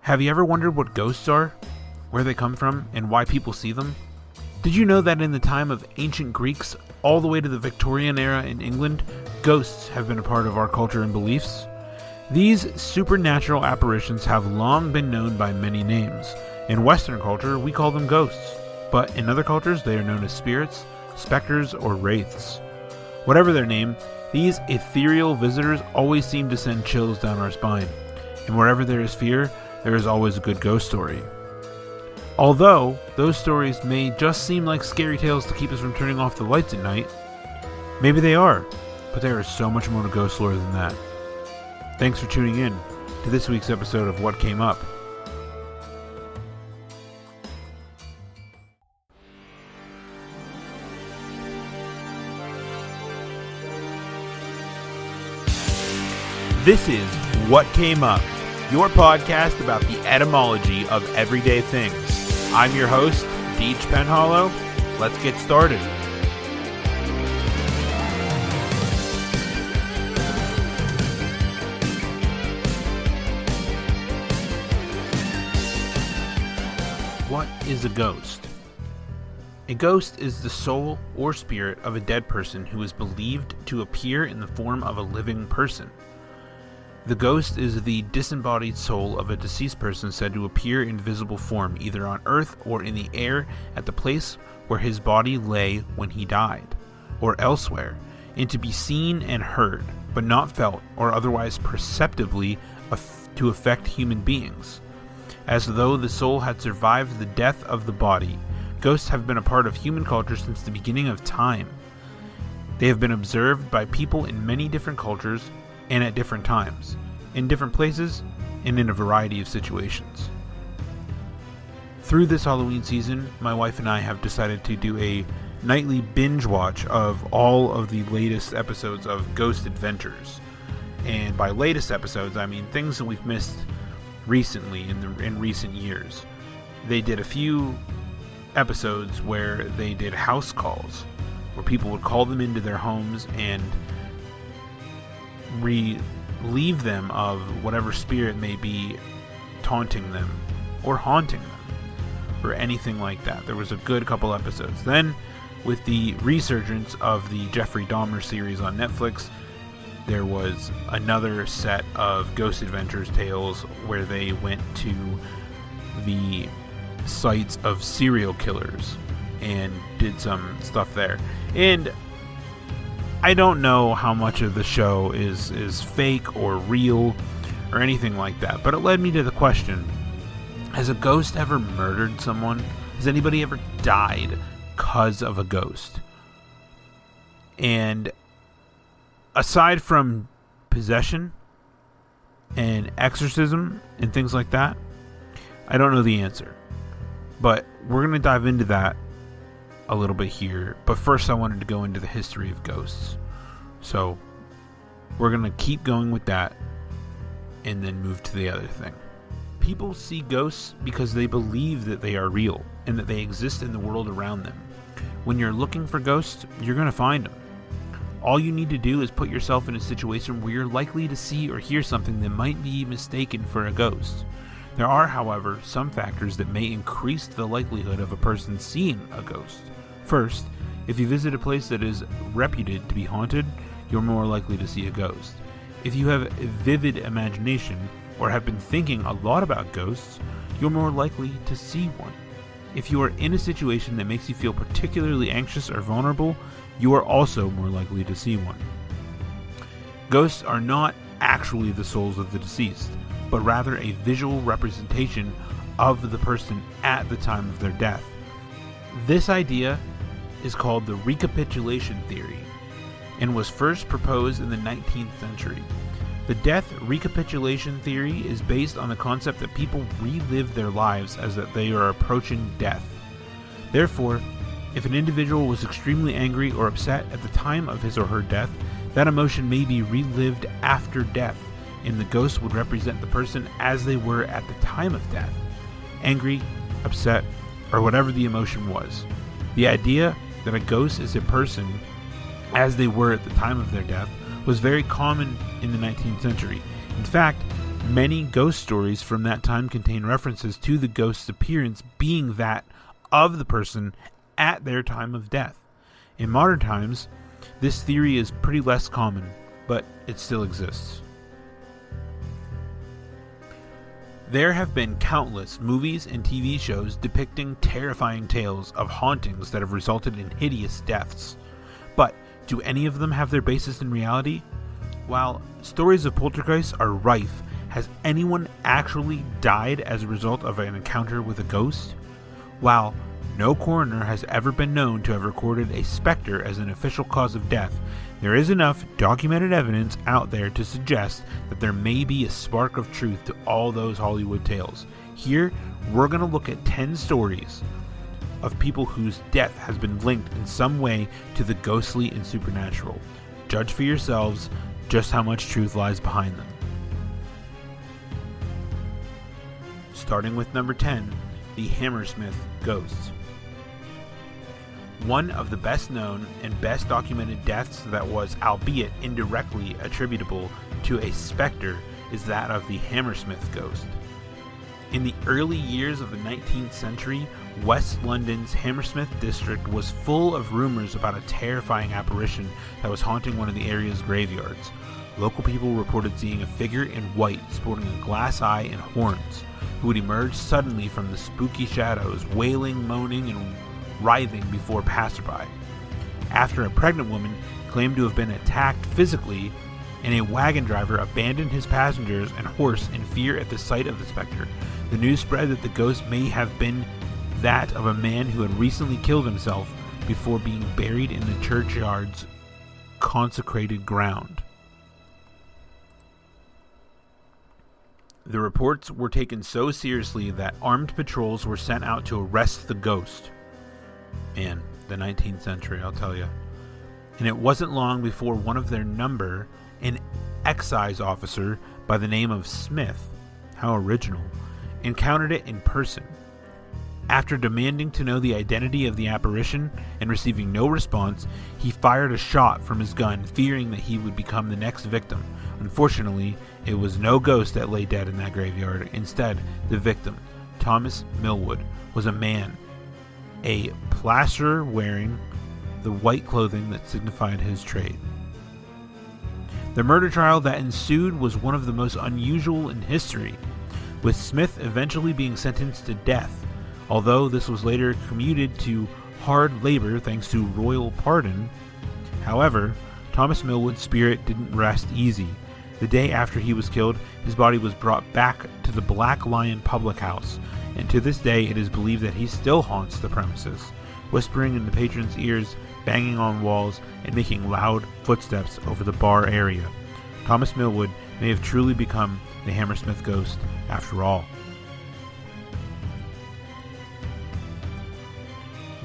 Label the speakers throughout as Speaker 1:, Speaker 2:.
Speaker 1: Have you ever wondered what ghosts are, where they come from, and why people see them? Did you know that in the time of ancient Greeks, all the way to the Victorian era in England, ghosts have been a part of our culture and beliefs? These supernatural apparitions have long been known by many names. In Western culture, we call them ghosts, but in other cultures, they are known as spirits, specters, or wraiths. Whatever their name, these ethereal visitors always seem to send chills down our spine. And wherever there is fear, there is always a good ghost story. Although, those stories may just seem like scary tales to keep us from turning off the lights at night, maybe they are, but there is so much more to ghost lore than that. Thanks for tuning in to this week's episode of What Came Up. This is What Came Up, your podcast about the etymology of everyday things. I'm your host, Deej Penhollow. Let's get started. What is a ghost? A ghost is the soul or spirit of a dead person who is believed to appear in the form of a living person. The ghost is the disembodied soul of a deceased person said to appear in visible form either on earth or in the air at the place where his body lay when he died, or elsewhere, and to be seen and heard, but not felt or otherwise perceptibly to affect human beings. As though the soul had survived the death of the body, ghosts have been a part of human culture since the beginning of time. They have been observed by people in many different cultures and at different times, in different places, and in a variety of situations. Through this Halloween season, my wife and I have decided to do a nightly binge watch of all of the latest episodes of Ghost Adventures. And by latest episodes, I mean things that we've missed recently in recent years. They did a few episodes where they did house calls, where people would call them into their homes and relieve them of whatever spirit may be taunting them or haunting them or anything like that. There was a good couple episodes. Then, with the resurgence of the Jeffrey Dahmer series on Netflix, there was another set of Ghost Adventures tales where they went to the sites of serial killers and did some stuff there. And I don't know how much of the show is fake or real or anything like that, but it led me to the question, has a ghost ever murdered someone? Has anybody ever died because of a ghost? And aside from possession and exorcism and things like that, I don't know the answer. But we're going to dive into that a little bit here. But first I wanted to go into the history of ghosts. So we're going to keep going with that and then move to the other thing. People see ghosts because they believe that they are real and that they exist in the world around them. When you're looking for ghosts, you're going to find them. All you need to do is put yourself in a situation where you're likely to see or hear something that might be mistaken for a ghost. There are, however, some factors that may increase the likelihood of a person seeing a ghost. First, if you visit a place that is reputed to be haunted, you're more likely to see a ghost. If you have a vivid imagination or have been thinking a lot about ghosts, you're more likely to see one. If you are in a situation that makes you feel particularly anxious or vulnerable, you are also more likely to see one. Ghosts are not actually the souls of the deceased, but rather a visual representation of the person at the time of their death. This idea is called the recapitulation theory and was first proposed in the 19th century. The death recapitulation theory is based on the concept that people relive their lives as that they are approaching death. Therefore, if an individual was extremely angry or upset at the time of his or her death, that emotion may be relived after death, and the ghost would represent the person as they were at the time of death. Angry, upset, or whatever the emotion was. The idea that a ghost is a person as they were at the time of their death was very common in the 19th century. In fact, Many ghost stories from that time contain references to the ghost's appearance being that of the person at their time of death. In modern times, this theory is pretty less common, but it still exists. There have been countless movies and TV shows depicting terrifying tales of hauntings that have resulted in hideous deaths. But do any of them have their basis in reality? While stories of poltergeists are rife, has anyone actually died as a result of an encounter with a ghost? While no coroner has ever been known to have recorded a specter as an official cause of death, there is enough documented evidence out there to suggest that there may be a spark of truth to all those Hollywood tales. Here, we're going to look at 10 stories of people whose death has been linked in some way to the ghostly and supernatural. Judge for yourselves just how much truth lies behind them. Starting with number 10, the Hammersmith Ghosts. One of the best known and best documented deaths that was, albeit indirectly, attributable to a specter is that of the Hammersmith ghost. In the early years of the 19th century, West London's Hammersmith district was full of rumors about a terrifying apparition that was haunting one of the area's graveyards. Local people reported seeing a figure in white sporting a glass eye and horns, who would emerge suddenly from the spooky shadows, wailing, moaning, and writhing before passerby. After a pregnant woman claimed to have been attacked physically, and a wagon driver abandoned his passengers and horse in fear at the sight of the specter, the news spread that the ghost may have been that of a man who had recently killed himself before being buried in the churchyard's consecrated ground. The reports were taken so seriously that armed patrols were sent out to arrest the ghost. Man, the 19th century, I'll tell you. And it wasn't long before one of their number, an excise officer by the name of Smith, how original, encountered it in person. After demanding to know the identity of the apparition and receiving no response, he fired a shot from his gun, fearing that he would become the next victim. Unfortunately, it was no ghost that lay dead in that graveyard. Instead, the victim, Thomas Millwood, was a man, a plasterer wearing the white clothing that signified his trade. The murder trial that ensued was one of the most unusual in history, with Smith eventually being sentenced to death, although this was later commuted to hard labor thanks to royal pardon. However, Thomas Millwood's spirit didn't rest easy. The day after he was killed, his body was brought back to the Black Lion public house, and to this day it is believed that he still haunts the premises, whispering in the patrons' ears, banging on walls, and making loud footsteps over the bar area. Thomas Millwood may have truly become the Hammersmith ghost after all.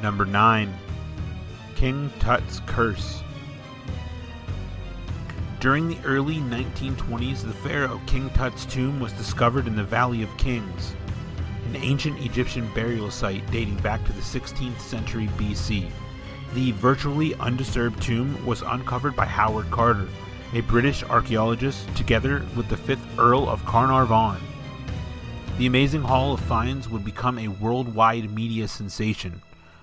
Speaker 1: Number 9. King Tut's Curse. During the early 1920s, the pharaoh King Tut's tomb was discovered in the Valley of Kings, an ancient Egyptian burial site dating back to the 16th century BC. The virtually undisturbed tomb was uncovered by Howard Carter, a British archaeologist, together with the 5th Earl of Carnarvon. The amazing haul of finds would become a worldwide media sensation.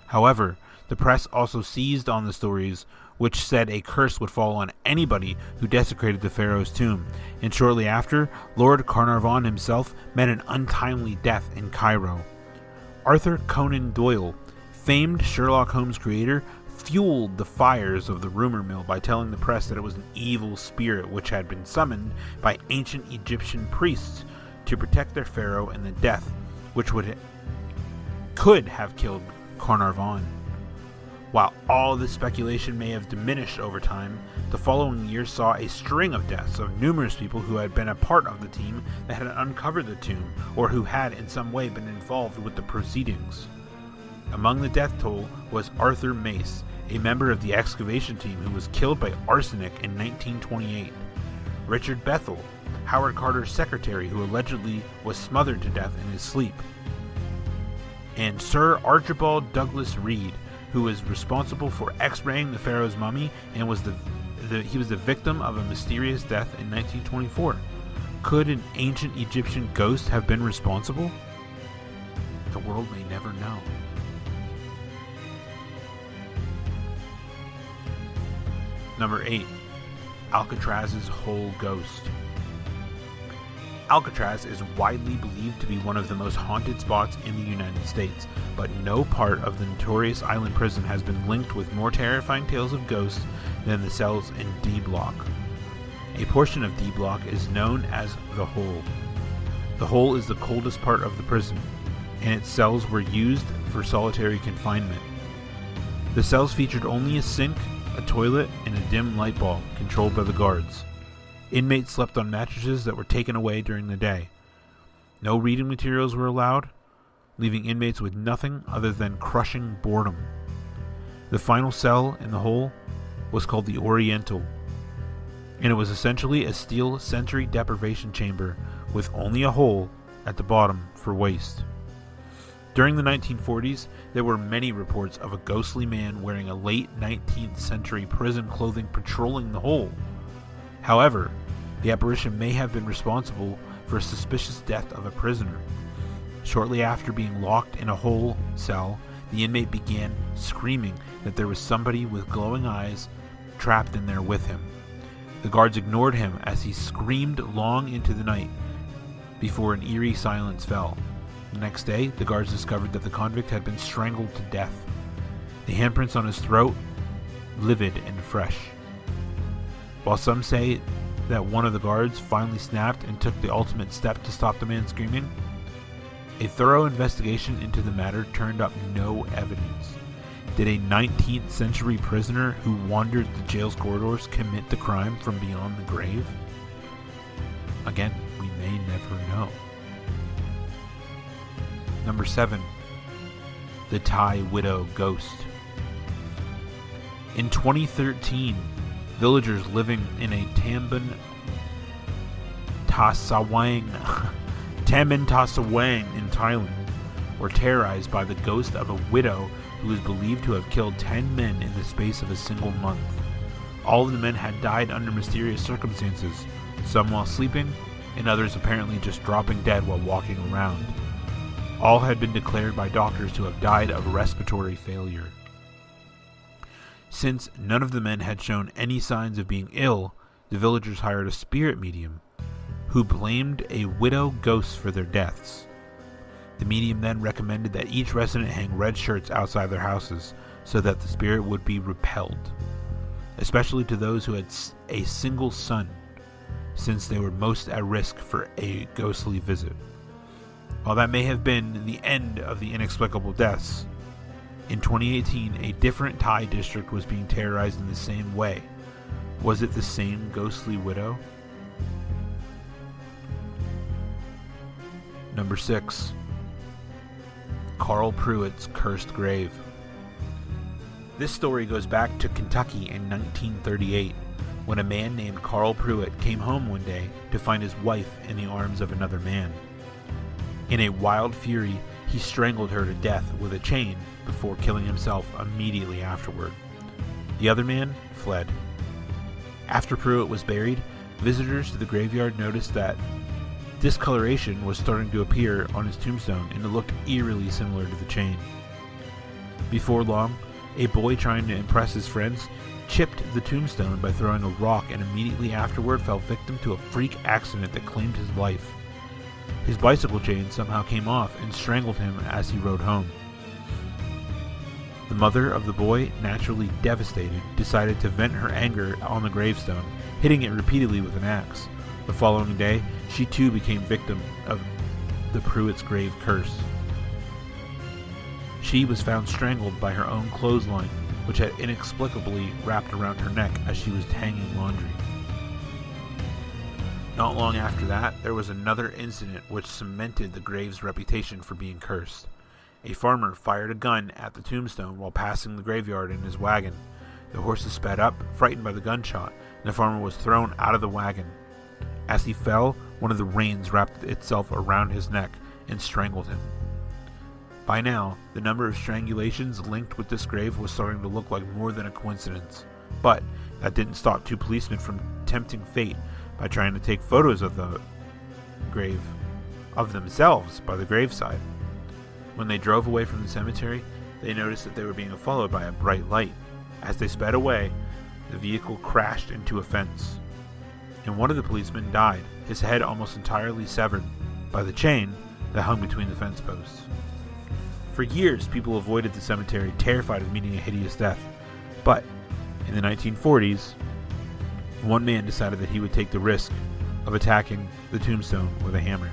Speaker 1: However, the press also seized on the stories which said a curse would fall on anybody who desecrated the pharaoh's tomb, and shortly after, Lord Carnarvon himself met an untimely death in Cairo. Arthur Conan Doyle, famed Sherlock Holmes creator, fueled the fires of the rumor mill by telling the press that it was an evil spirit which had been summoned by ancient Egyptian priests to protect their pharaoh and the death which could have killed Carnarvon. While all this speculation may have diminished over time, the following year saw a string of deaths of numerous people who had been a part of the team that had uncovered the tomb, or who had in some way been involved with the proceedings. Among the death toll was Arthur Mace, a member of the excavation team who was killed by arsenic in 1928. Richard Bethel, Howard Carter's secretary, who allegedly was smothered to death in his sleep. And Sir Archibald Douglas Reed, who was responsible for x-raying the pharaoh's mummy and was he was the victim of a mysterious death in 1924. Could an ancient Egyptian ghost have been responsible? The world may never know. Number 8. Alcatraz's whole ghost. Alcatraz is widely believed to be one of the most haunted spots in the United States, but no part of the notorious island prison has been linked with more terrifying tales of ghosts than the cells in D Block. A portion of D Block is known as the Hole. The Hole is the coldest part of the prison, and its cells were used for solitary confinement. The cells featured only a sink, a toilet, and a dim light bulb controlled by the guards. Inmates slept on mattresses that were taken away during the day. No reading materials were allowed, leaving inmates with nothing other than crushing boredom. The final cell in the Hole was called the Oriental, and it was essentially a steel sensory deprivation chamber with only a hole at the bottom for waste. During the 1940s, there were many reports of a ghostly man wearing a late 19th century prison clothing patrolling the Hole. However, the apparition may have been responsible for a suspicious death of a prisoner. Shortly after being locked in a Hole cell, the inmate began screaming that there was somebody with glowing eyes trapped in there with him. The guards ignored him as he screamed long into the night before an eerie silence fell. The next day, the guards discovered that the convict had been strangled to death. The handprints on his throat, livid and fresh. While some say that one of the guards finally snapped and took the ultimate step to stop the man screaming, a thorough investigation into the matter turned up no evidence. Did a 19th century prisoner who wandered the jail's corridors commit the crime from beyond the grave? Again, we may never know. Number 7. The Thai Widow Ghost. In 2013, villagers living in a Tambin Tasawang in Thailand were terrorized by the ghost of a widow who is believed to have killed 10 men in the space of a single month. All of the men had died under mysterious circumstances, some while sleeping, and others apparently just dropping dead while walking around. All had been declared by doctors to have died of respiratory failure. Since none of the men had shown any signs of being ill, the villagers hired a spirit medium, who blamed a widow ghost for their deaths. The medium then recommended that each resident hang red shirts outside their houses so that the spirit would be repelled, especially to those who had a single son, since they were most at risk for a ghostly visit. While that may have been the end of the inexplicable deaths, in 2018 a different Thai district was being terrorized in the same way. Was it the same ghostly widow? Number 6. Carl Pruitt's Cursed Grave. This story goes back to Kentucky in 1938, when a man named Carl Pruitt came home one day to find his wife in the arms of another man. In a wild fury, he strangled her to death with a chain before killing himself immediately afterward. The other man fled. After Pruitt was buried, visitors to the graveyard noticed that discoloration was starting to appear on his tombstone, and it looked eerily similar to the chain. Before long, a boy trying to impress his friends chipped the tombstone by throwing a rock, and immediately afterward fell victim to a freak accident that claimed his life. His bicycle chain somehow came off and strangled him as he rode home. The mother of the boy, naturally devastated, decided to vent her anger on the gravestone, hitting it repeatedly with an axe. The following day, she too became victim of the Pruitt's grave curse. She was found strangled by her own clothesline, which had inexplicably wrapped around her neck as she was hanging laundry. Not long after that, there was another incident which cemented the grave's reputation for being cursed. A farmer fired a gun at the tombstone while passing the graveyard in his wagon. The horses sped up, frightened by the gunshot, and the farmer was thrown out of the wagon. As he fell, one of the reins wrapped itself around his neck and strangled him. By now, the number of strangulations linked with this grave was starting to look like more than a coincidence. But that didn't stop two policemen from tempting fate by trying to take photos of the grave of themselves by the graveside. When they drove away from the cemetery, they noticed that they were being followed by a bright light. As they sped away, the vehicle crashed into a fence, and one of the policemen died, his head almost entirely severed by the chain that hung between the fence posts. For years, people avoided the cemetery, terrified of meeting a hideous death. But in the 1940s, one man decided that he would take the risk of attacking the tombstone with a hammer.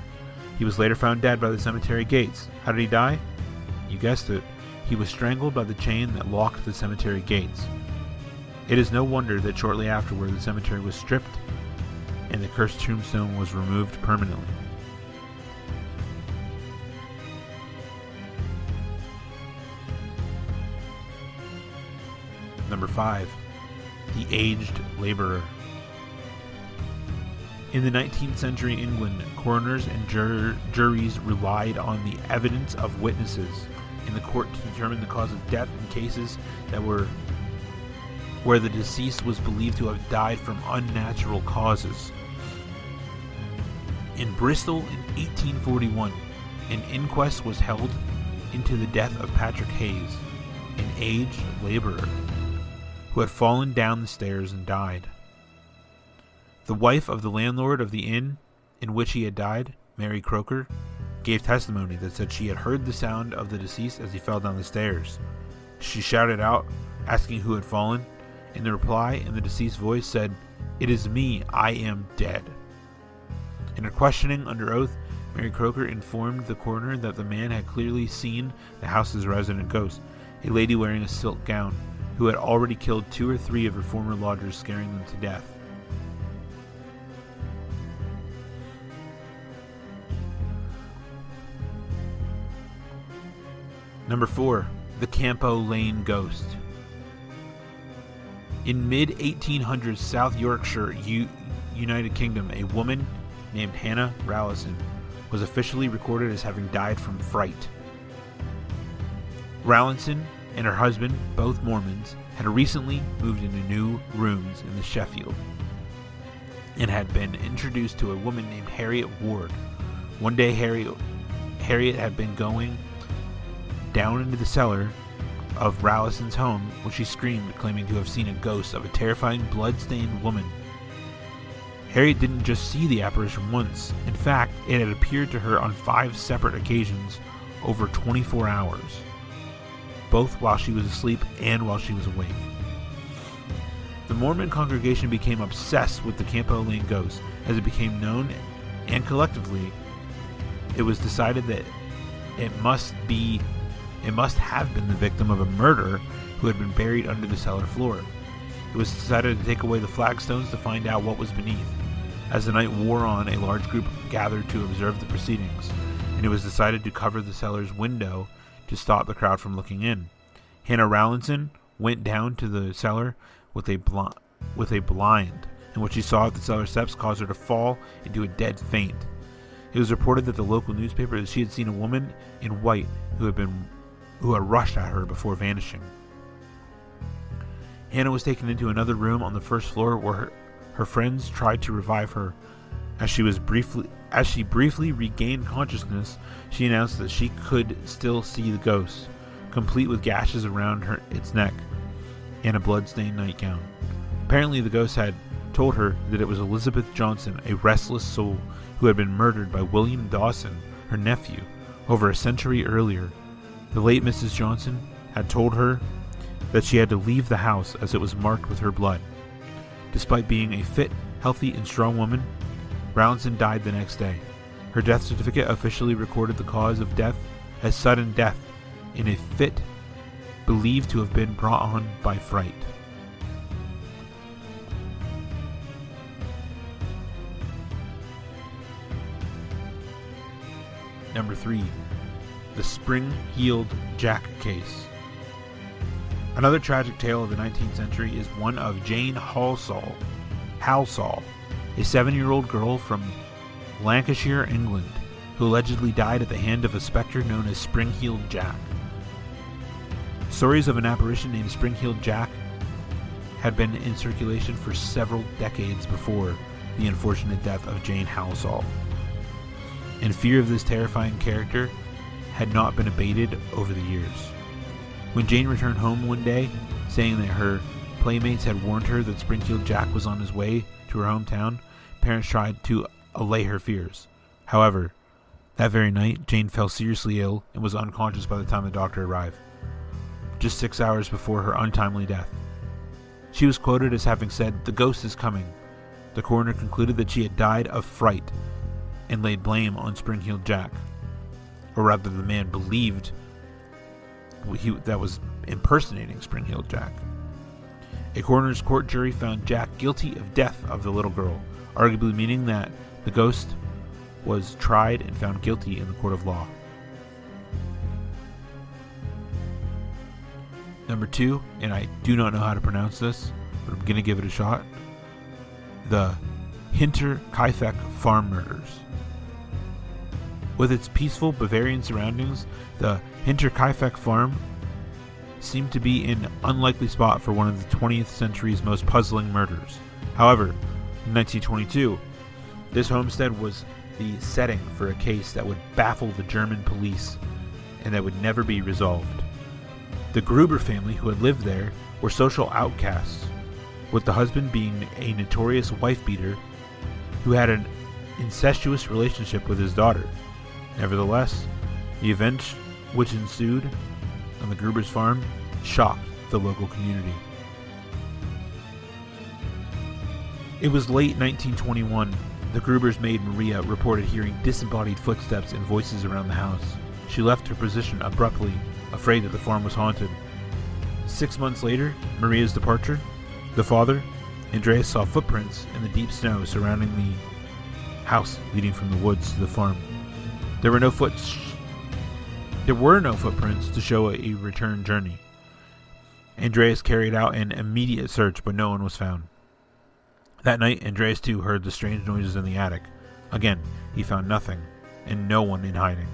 Speaker 1: He was later found dead by the cemetery gates. How did he die? You guessed it. He was strangled by the chain that locked the cemetery gates. It is no wonder that shortly afterward the cemetery was stripped and the cursed tombstone was removed permanently. Number 5. The Aged Laborer. In the 19th century England, coroners and juries relied on the evidence of witnesses in the court to determine the cause of death in cases that were where the deceased was believed to have died from unnatural causes. In Bristol in 1841, an inquest was held into the death of Patrick Hayes, an aged laborer who had fallen down the stairs and died. The wife of the landlord of the inn in which he had died, Mary Croker, gave testimony that said she had heard the sound of the deceased as he fell down the stairs. She shouted out, asking who had fallen. In the reply, in the deceased's voice said, "It is me, I am dead." In her questioning under oath, Mary Croker informed the coroner that the man had clearly seen the house's resident ghost, a lady wearing a silk gown, who had already killed 2 or 3 of her former lodgers, scaring them to death. Number 4. The Campo Lane Ghost. In mid-1800s South Yorkshire, United Kingdom, a woman named Hannah Rallison was officially recorded as having died from fright. Rallison and her husband, both Mormons, had recently moved into new rooms in the Sheffield and had been introduced to a woman named Harriet Ward. One day Harriet had been going down into the cellar of Rallison's home when she screamed, claiming to have seen a ghost of a terrifying blood-stained woman. Harriet didn't just see the apparition once. In fact, it had appeared to her on 5 separate occasions over 24 hours, both while she was asleep and while she was awake. The Mormon congregation became obsessed with the Campo Lane ghost as it became known, and collectively it was decided that it must have been the victim of a murder who had been buried under the cellar floor. It was decided to take away the flagstones to find out what was beneath. As the night wore on, a large group gathered to observe the proceedings, and it was decided to cover the cellar's window to stop the crowd from looking in. Hannah Rallison went down to the cellar with a blind, and what she saw at the cellar steps caused her to fall into a dead faint. It was reported that the local newspaper that she had seen a woman in white who had rushed at her before vanishing. Hannah was taken into another room on the first floor where her friends tried to revive her. As she briefly regained consciousness, she announced that she could still see the ghost, complete with gashes around its neck and a blood-stained nightgown. Apparently the ghost had told her that it was Elizabeth Johnson, a restless soul who had been murdered by William Dawson, her nephew, over a century earlier. The late Mrs. Johnson had told her that she had to leave the house as it was marked with her blood. Despite being a fit, healthy, and strong woman, Rallison died the next day. Her death certificate officially recorded the cause of death as sudden death in a fit believed to have been brought on by fright. Number 3. The Spring-Heeled Jack Case. Another tragic tale of the 19th century is one of Jane Halsall, a 7-year-old girl from Lancashire, England, who allegedly died at the hand of a spectre known as Spring-Heeled Jack. Stories of an apparition named Spring-Heeled Jack had been in circulation for several decades before the unfortunate death of Jane Halsall. and fear of this terrifying character had not been abated over the years. When Jane returned home one day, saying that her playmates had warned her that Springfield Jack was on his way to her hometown, parents tried to allay her fears. However, that very night, Jane fell seriously ill and was unconscious by the time the doctor arrived, just 6 hours before her untimely death. She was quoted as having said, "The ghost is coming." The coroner concluded that she had died of fright and laid blame on Springfield Jack, or rather the man believed that was impersonating Springfield Jack. A coroner's court jury found Jack guilty of death of the little girl, arguably meaning that the ghost was tried and found guilty in the court of law. Number 2, and I do not know how to pronounce this, but I'm going to give it a shot. The Hinterkaifeck farm murders. With its peaceful Bavarian surroundings, the Hinterkaifeck farm seemed to be an unlikely spot for one of the 20th century's most puzzling murders. However, in 1922, this homestead was the setting for a case that would baffle the German police and that would never be resolved. The Gruber family, who had lived there, were social outcasts, with the husband being a notorious wife-beater who had an incestuous relationship with his daughter. Nevertheless, the events which ensued on the Gruber's farm shocked the local community. It was late 1921. The Gruber's maid Maria reported hearing disembodied footsteps and voices around the house. She left her position abruptly, afraid that the farm was haunted. 6 months later, Maria's departure, the father, Andreas, saw footprints in the deep snow surrounding the house leading from the woods to the farm. There were no footprints to show a return journey. Andreas carried out an immediate search, but no one was found. That night, Andreas too heard the strange noises in the attic. Again, he found nothing, and no one in hiding.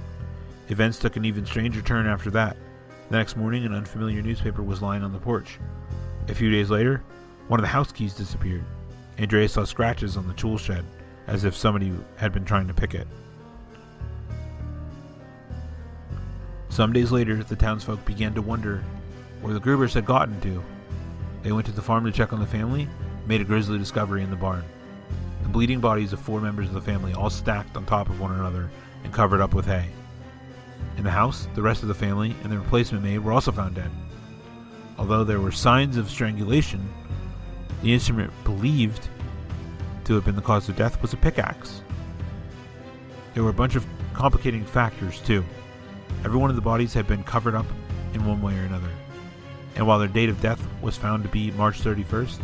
Speaker 1: Events took an even stranger turn after that. The next morning, an unfamiliar newspaper was lying on the porch. A few days later, one of the house keys disappeared. Andreas saw scratches on the tool shed, as if somebody had been trying to pick it. Some days later, the townsfolk began to wonder where the Grubers had gotten to. They went to the farm to check on the family, and made a grisly discovery in the barn. The bleeding bodies of 4 members of the family, all stacked on top of one another and covered up with hay. In the house, the rest of the family and the replacement maid were also found dead. Although there were signs of strangulation, the instrument believed to have been the cause of death was a pickaxe. There were a bunch of complicating factors too. Every one of the bodies had been covered up in one way or another. And while their date of death was found to be March 31st,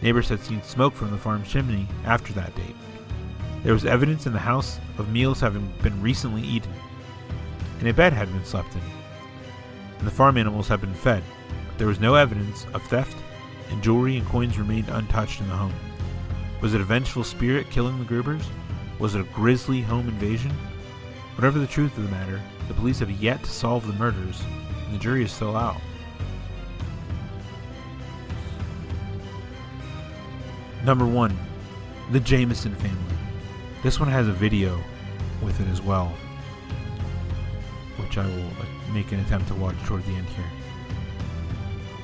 Speaker 1: neighbors had seen smoke from the farm's chimney after that date. There was evidence in the house of meals having been recently eaten, and a bed had been slept in, and the farm animals had been fed, but there was no evidence of theft, and jewelry and coins remained untouched in the home. Was it a vengeful spirit killing the Grubers? Was it a grisly home invasion? Whatever the truth of the matter, the police have yet to solve the murders, and the jury is still out. Number 1. The Jameson family. This one has a video with it as well, which I will make an attempt to watch toward the end here.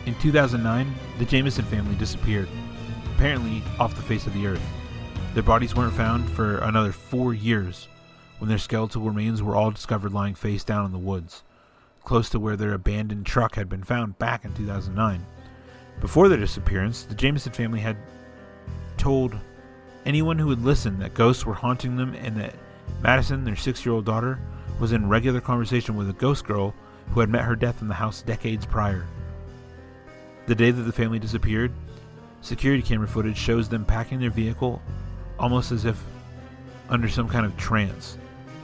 Speaker 1: In 2009, the Jameson family disappeared, apparently off the face of the earth. Their bodies weren't found for another 4 years, when their skeletal remains were all discovered lying face down in the woods, close to where their abandoned truck had been found back in 2009. Before their disappearance, the Jameson family had told anyone who would listen that ghosts were haunting them and that Madison, their 6-year-old daughter, was in regular conversation with a ghost girl who had met her death in the house decades prior. The day that the family disappeared, security camera footage shows them packing their vehicle almost as if under some kind of trance.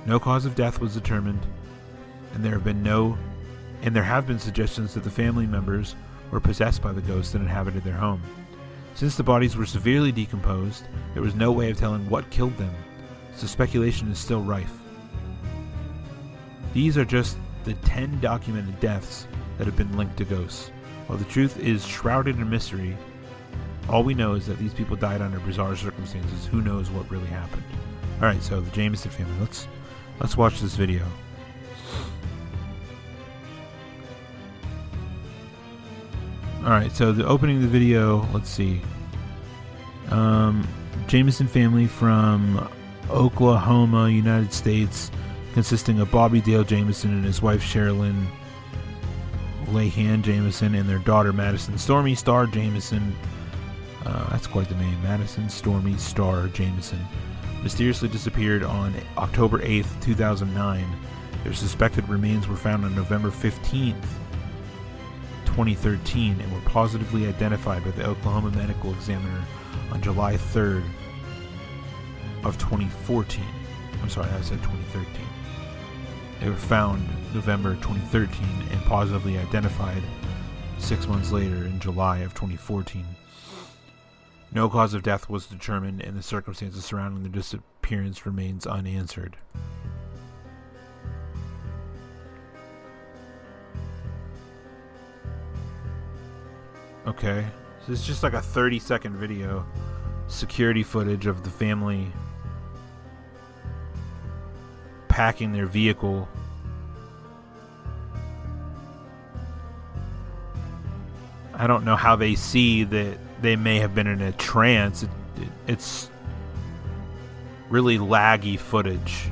Speaker 1: No cause of death was determined, and there have been suggestions that the family members were possessed by the ghosts that inhabited their home. Since the bodies were severely decomposed, there was no way of telling what killed them, so speculation is still rife. These are just the 10 documented deaths that have been linked to ghosts. While the truth is shrouded in mystery, all we know is that these people died under bizarre circumstances. Who knows what really happened? Alright, so the Jameson family. Let's Let's watch this video. Alright, so the opening of the video, let's see. Jameson family from Oklahoma, United States, consisting of Bobby Dale Jameson and his wife Sherilyn Lehan Jameson and their daughter Madison Stormy Star Jameson. That's quite the name. Madison Stormy Star Jameson mysteriously disappeared on October 8th, 2009. Their suspected remains were found on November 15th, 2013, and were positively identified by the Oklahoma Medical Examiner on July 3rd of 2014. I'm sorry, I said 2013. They were found November 2013 and positively identified 6 months later in July of 2014. No cause of death was determined, and the circumstances surrounding the disappearance remains unanswered. Okay, so it's just like a 30-second video. Security footage of the family packing their vehicle. I don't know how they see that they may have been in a trance. It's really laggy footage.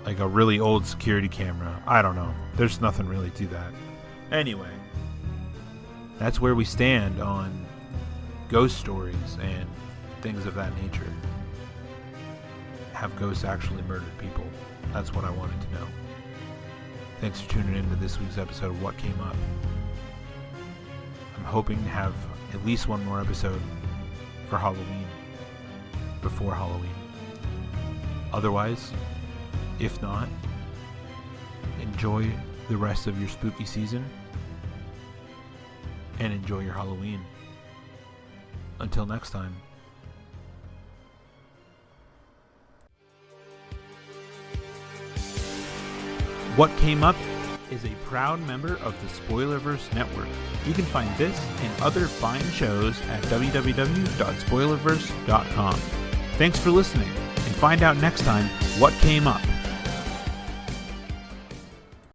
Speaker 1: Like a really old security camera. I don't know. There's nothing really to that. Anyway, that's where we stand on ghost stories and things of that nature. Have ghosts actually murdered people? That's what I wanted to know. Thanks for tuning in to this week's episode of What Came Up. I'm hoping to have at least one more episode for Halloween, before Halloween. Otherwise, if not, enjoy the rest of your spooky season and enjoy your Halloween. Until next time. What Came Up is a proud member of the Spoilerverse Network. You can find this and other fine shows at www.spoilerverse.com. Thanks for listening, and find out next time what came up.